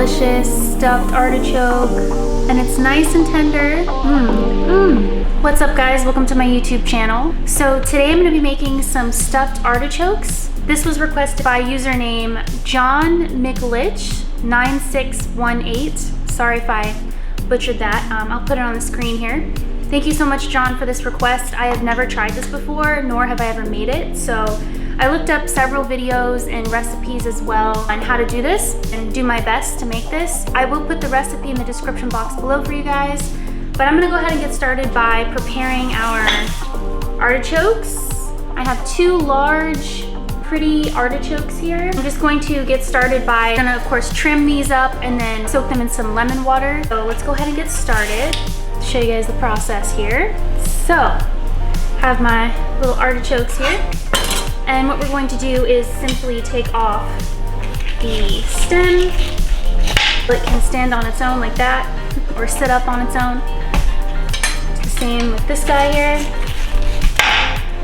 delicious stuffed artichoke, and it's nice and tender. What's up guys, welcome to my YouTube channel. So today I'm going to be making some stuffed artichokes. This was requested by username John McLitch 9618. Sorry if I butchered that. I'll put it on the screen here. Thank you so much, John, for this request. I have never tried this before, nor have I ever made it. So I looked up several videos and recipes as well on how to do this and do my best to make this. I will put the recipe in the description box below for you guys, but I'm gonna go ahead and get started by preparing our artichokes. I have two large, pretty artichokes here. I'm just going to get started by, I'm gonna of course trim these up and then soak them in some lemon water. So let's go ahead and get started. Show you guys the process here. So, have my little artichokes here. And what we're going to do is simply take off the stem. It can stand on its own like that, or sit up on its own. It's the same with this guy here.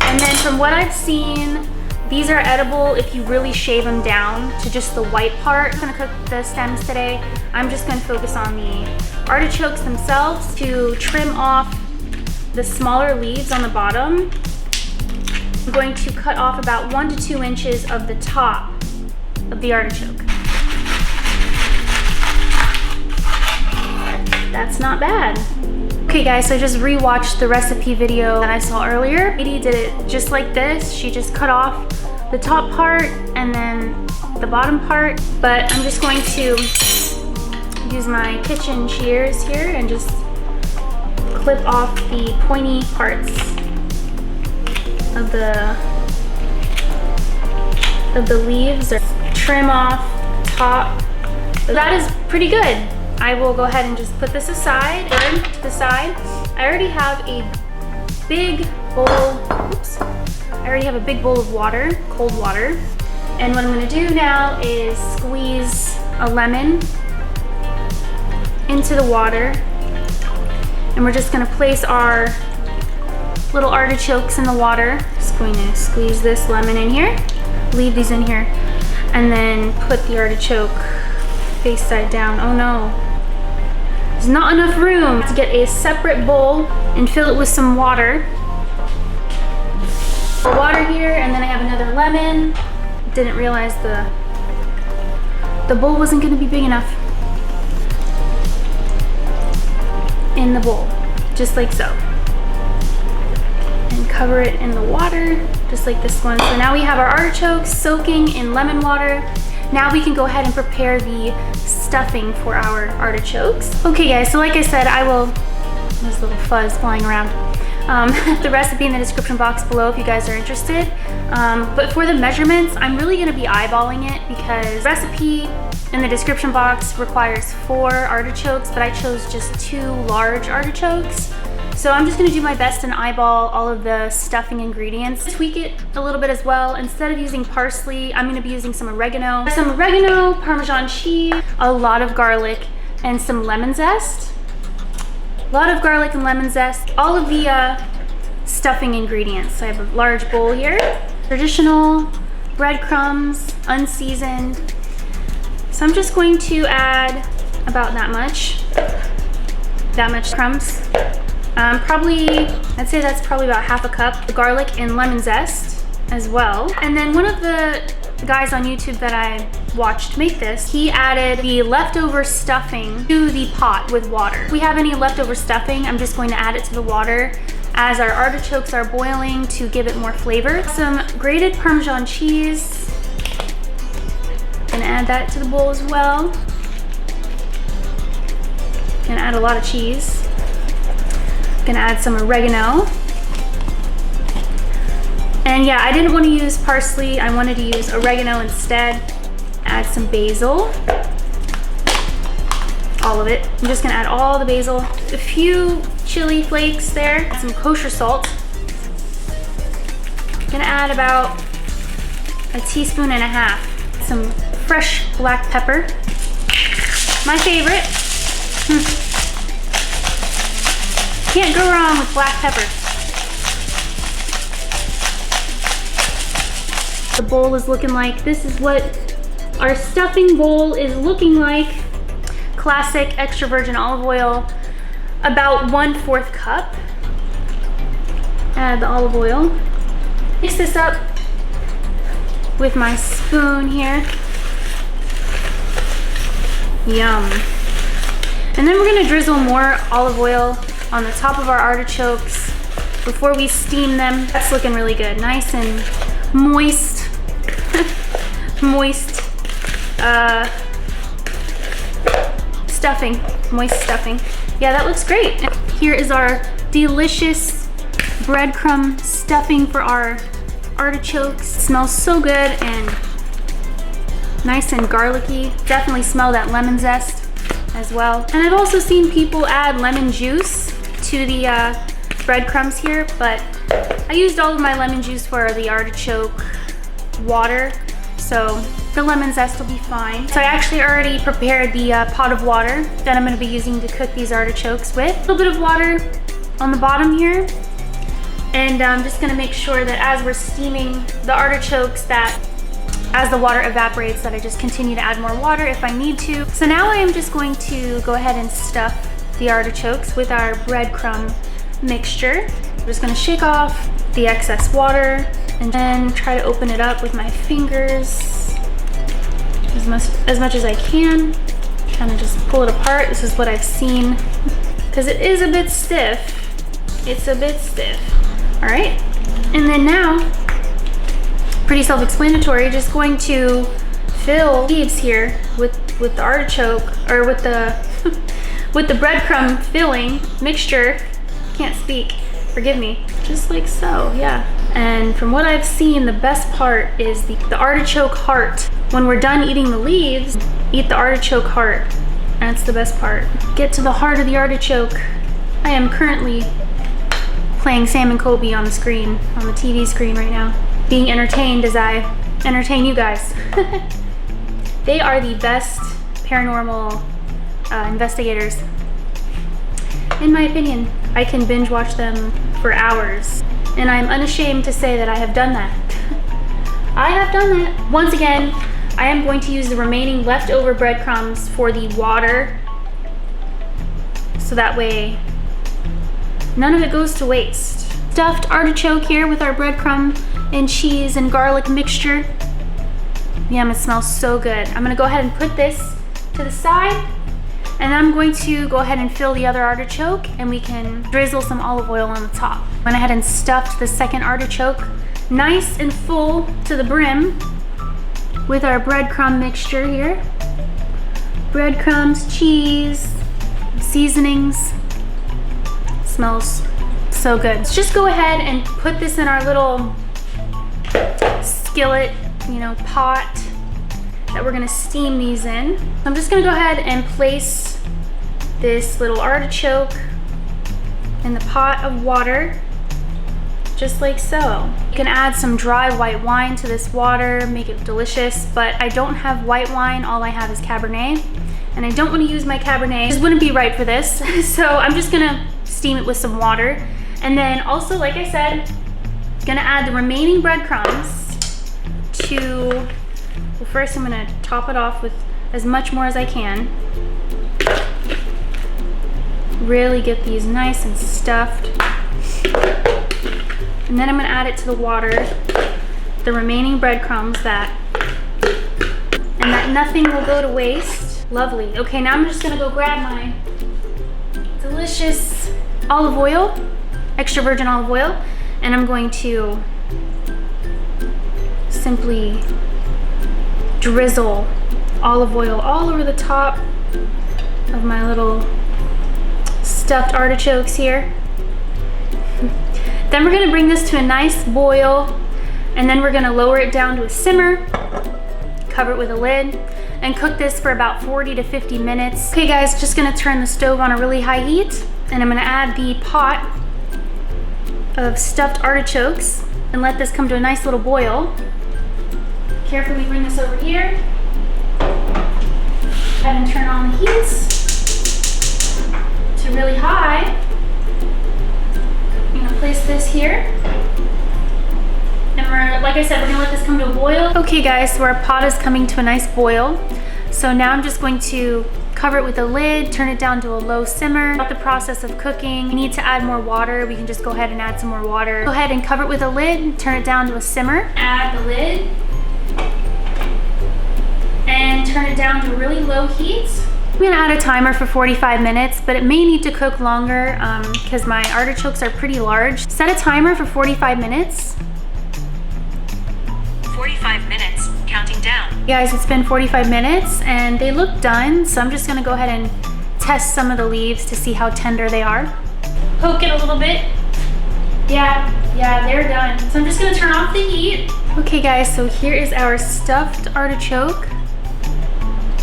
And then from what I've seen, these are edible if you really shave them down to just the white part. I'm gonna cook the stems today. I'm just gonna focus on the artichokes themselves. To trim off the smaller leaves on the bottom, I'm going to cut off about 1 to 2 inches of the top of the artichoke. That's not bad. Okay guys, so I just rewatched the recipe video that I saw earlier. Katie did it just like this. She just cut off the top part and then the bottom part. But I'm just going to use my kitchen shears here and just clip off the pointy parts of the leaves, or trim off top. So that is pretty good. I will go ahead and just put this aside, to the side. I already have a big bowl, oops. I already have a big bowl of water, cold water. And what I'm gonna do now is squeeze a lemon into the water. And we're just gonna place our little artichokes in the water. Just going to squeeze this lemon in here, leave these in here, and then put the artichoke face side down. Oh no, there's not enough room. To get a separate bowl and fill it with some water. Water here, and then I have another lemon. Didn't realize the bowl wasn't gonna be big enough. In the bowl, just like so. And cover it in the water, just like this one. So now we have our artichokes soaking in lemon water. Now we can go ahead and prepare the stuffing for our artichokes. Okay guys, so like I said, there's a little fuzz flying around. The recipe in the description box below if you guys are interested. But for the measurements, I'm really gonna be eyeballing it because the recipe in the description box requires 4 artichokes, but I chose just 2 large artichokes. So I'm just gonna do my best and eyeball all of the stuffing ingredients. Tweak it a little bit as well. Instead of using parsley, I'm gonna be using some oregano. Parmesan cheese, a lot of garlic, and some lemon zest. A lot of garlic and lemon zest. All of the stuffing ingredients. I have a large bowl here. Traditional breadcrumbs, unseasoned. So I'm just going to add about that much crumbs. I'd say that's probably about half a cup. The garlic and lemon zest as well. And then one of the guys on YouTube that I watched make this, he added the leftover stuffing to the pot with water. If we have any leftover stuffing, I'm just going to add it to the water as our artichokes are boiling to give it more flavor. Some grated Parmesan cheese. Gonna add that to the bowl as well. Gonna add a lot of cheese. Gonna add some oregano. And yeah, I didn't want to use parsley. I wanted to use oregano instead. Add some basil. All of it. I'm just gonna add all the basil. A few chili flakes there. Some kosher salt. Gonna add about 1.5 teaspoons. Some fresh black pepper. My favorite. Can't go wrong with black pepper. The bowl is looking like, this is what our stuffing bowl is looking like. classic extra virgin olive oil, about 1/4 cup. Add the olive oil. Mix this up with my spoon here. Yum. And then we're gonna drizzle more olive oil on the top of our artichokes before we steam them. That's looking really good. Nice and moist. Moist stuffing. Moist stuffing. Yeah, that looks great. And here is our delicious breadcrumb stuffing for our artichokes. It smells so good and nice and garlicky. Definitely smell that lemon zest as well. And I've also seen people add lemon juice to the breadcrumbs here, but I used all of my lemon juice for the artichoke water, so the lemon zest will be fine. So I actually already prepared the pot of water that I'm gonna be using to cook these artichokes with. A little bit of water on the bottom here. And I'm just gonna make sure that as we're steaming the artichokes, that as the water evaporates, that I just continue to add more water if I need to. So now I am just going to go ahead and stuff the artichokes with our breadcrumb mixture. I'm just gonna shake off the excess water and then try to open it up with my fingers as much as I can. Kind of just pull it apart. This is what I've seen, because it is a bit stiff. It's a bit stiff. All right, and then now, pretty self-explanatory, just going to fill leaves here with the artichoke, or with the with the breadcrumb filling mixture. Can't speak, forgive me. Just like so, yeah. And from what I've seen, the best part is the artichoke heart. When we're done eating the leaves, eat the artichoke heart. That's the best part. Get to the heart of the artichoke. I am currently playing Sam and Colby on the screen, on the TV screen right now, being entertained as I entertain you guys. They are the best paranormal investigators, in my opinion. I can binge watch them for hours, and I'm unashamed to say that I have done that. I have done that. Once again, I am going to use the remaining leftover breadcrumbs for the water, so that way none of it goes to waste. Stuffed artichoke here with our breadcrumb and cheese and garlic mixture. Yum, it smells so good. I'm gonna go ahead and put this to the side, and I'm going to go ahead and fill the other artichoke, and we can drizzle some olive oil on the top. Went ahead and stuffed the second artichoke nice and full to the brim with our breadcrumb mixture here. Breadcrumbs, cheese, seasonings. Smells so good. Let's just go ahead and put this in our little skillet, pot that we're gonna steam these in. I'm just gonna go ahead and place this little artichoke in the pot of water, just like so. You can add some dry white wine to this water, make it delicious, but I don't have white wine, all I have is Cabernet, and I don't wanna use my Cabernet. This wouldn't be right for this, so I'm just gonna steam it with some water. And then also, like I said, gonna add the remaining breadcrumbs to, well, first I'm gonna top it off with as much more as I can. Really get these nice and stuffed. And then I'm gonna add it to the water, the remaining breadcrumbs, and that nothing will go to waste. Lovely. Okay, now I'm just gonna go grab my delicious olive oil, extra virgin olive oil, and I'm going to simply drizzle olive oil all over the top of my little stuffed artichokes here. Then we're gonna bring this to a nice boil, and then we're gonna lower it down to a simmer, cover it with a lid, and cook this for about 40 to 50 minutes. Okay guys, just gonna turn the stove on a really high heat, and I'm gonna add the pot of stuffed artichokes and let this come to a nice little boil. Carefully bring this over here. Go ahead and turn on the heat to really high. I'm gonna place this here. And like I said, we're gonna let this come to a boil. Okay guys, so our pot is coming to a nice boil. So now I'm just going to cover it with a lid, turn it down to a low simmer. Throughout the process of cooking, you need to add more water. We can just go ahead and add some more water. Go ahead and cover it with a lid, turn it down to a simmer. Add the lid and turn it down to really low heat. I'm gonna add a timer for 45 minutes, but it may need to cook longer because my artichokes are pretty large. Set a timer for 45 minutes. 45 minutes, counting down. Guys, it's been 45 minutes and they look done, so I'm just gonna go ahead and test some of the leaves to see how tender they are. Poke it a little bit. Yeah, they're done. So I'm just gonna turn off the heat. Okay guys, so here is our stuffed artichoke.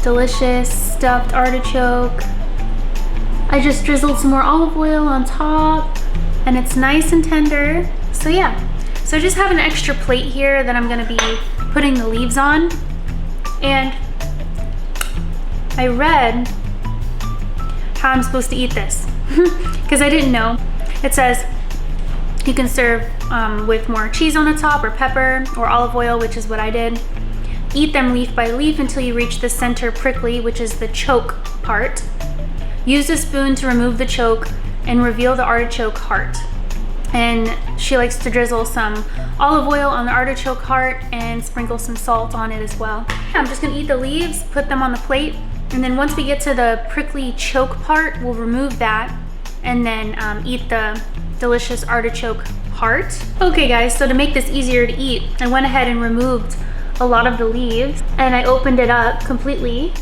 Delicious stuffed artichoke. I just drizzled some more olive oil on top and it's nice and tender. So yeah, so I just have an extra plate here that I'm gonna be putting the leaves on. And I read how I'm supposed to eat this because I didn't know. It says you can serve with more cheese on the top or pepper or olive oil, which is what I did. Eat them leaf by leaf until you reach the center prickly, which is the choke part. Use a spoon to remove the choke and reveal the artichoke heart. And she likes to drizzle some olive oil on the artichoke heart and sprinkle some salt on it as well. I'm just gonna eat the leaves, put them on the plate, and then once we get to the prickly choke part, we'll remove that and then eat the delicious artichoke heart. Okay guys, so to make this easier to eat, I went ahead and removed a lot of the leaves and I opened it up completely.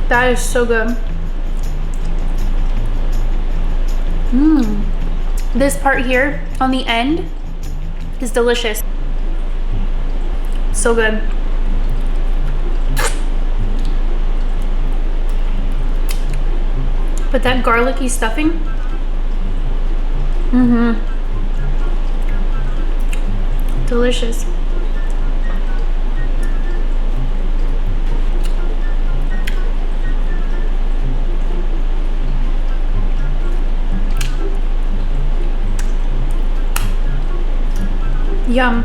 That is so good. This part here on the end is delicious. So good. But that garlicky stuffing, delicious. Yum.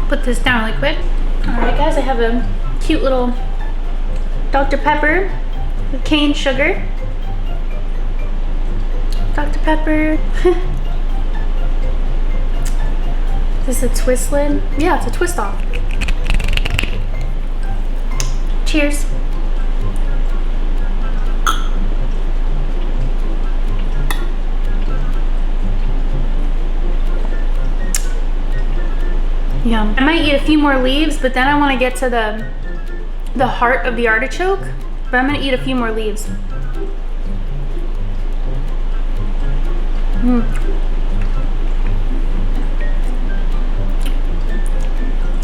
Put this down really quick. All right guys, I have a cute little Dr. Pepper with cane sugar. Dr. Pepper. Is this a twist lid? Yeah, it's a twist off. Cheers. Yum. I might eat a few more leaves, but then I want to get to the heart of the artichoke, but I'm going to eat a few more leaves.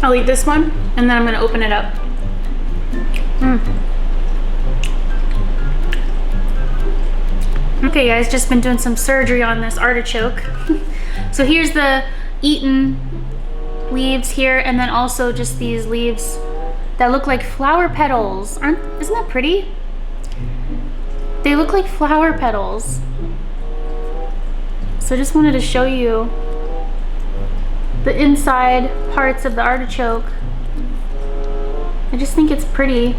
I'll eat this one and then I'm going to open it up. Okay guys, just been doing some surgery on this artichoke. So here's the eaten leaves here, and then also just these leaves that look like flower petals. Isn't that pretty? They look like flower petals. So I just wanted to show you the inside parts of the artichoke. I just think it's pretty.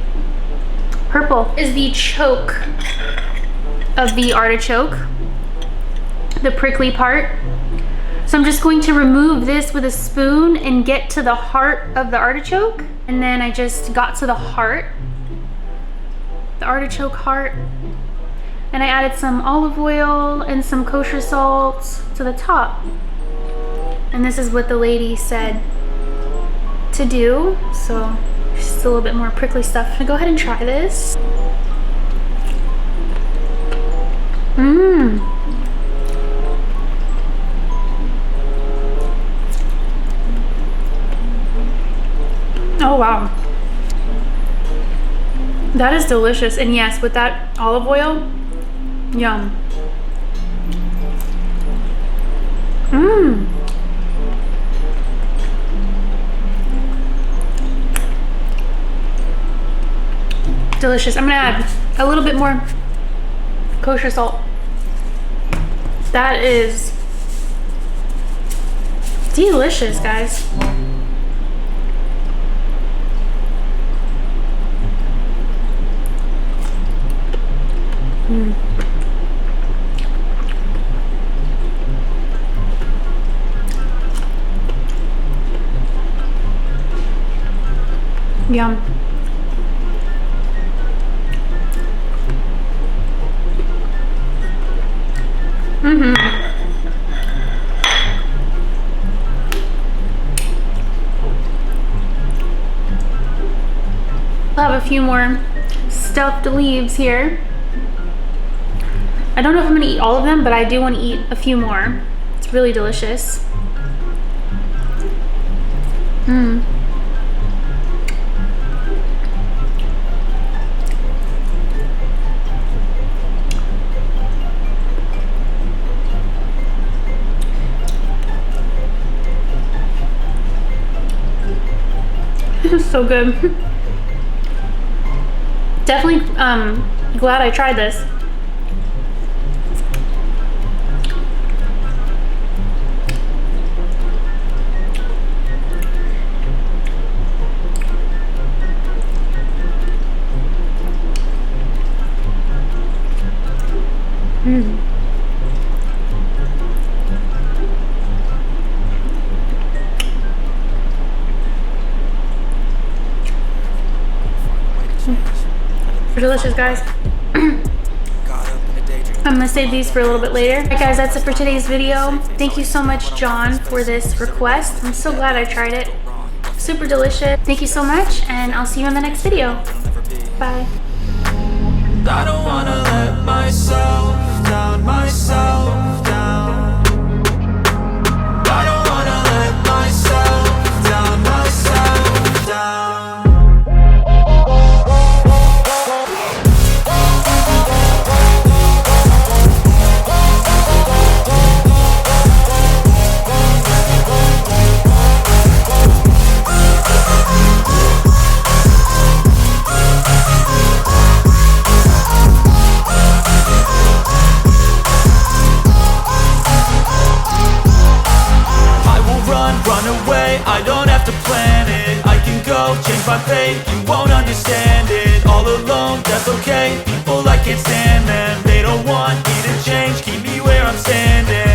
Purple is the choke of the artichoke, the prickly part. So I'm just going to remove this with a spoon and get to the heart of the artichoke. And then I just got to the heart, the artichoke heart. And I added some olive oil and some kosher salt to the top. And this is what the lady said to do. So just a little bit more prickly stuff. I'm gonna go ahead and try this. Oh wow, that is delicious. And yes, with that olive oil, yum. Delicious. I'm gonna add a little bit more kosher salt. That is delicious, guys. Yum. I'll have a few more stuffed leaves here. I don't know if I'm gonna eat all of them, but I do want to eat a few more. It's really delicious. This is so good. Definitely glad I tried this. They're delicious, guys. I'm gonna save these for a little bit later. Alright guys, that's it for today's video. Thank you so much, John, for this request. I'm so glad I tried it. Super delicious. Thank you so much, and I'll see you in the next video. Bye. I don't wanna let myself down, myself down. I don't wanna let myself down, myself down. I don't have to plan it, I can go change my fate. You won't understand it, all alone, that's okay. People, I can't stand them, they don't want me to change. Keep me where I'm standing.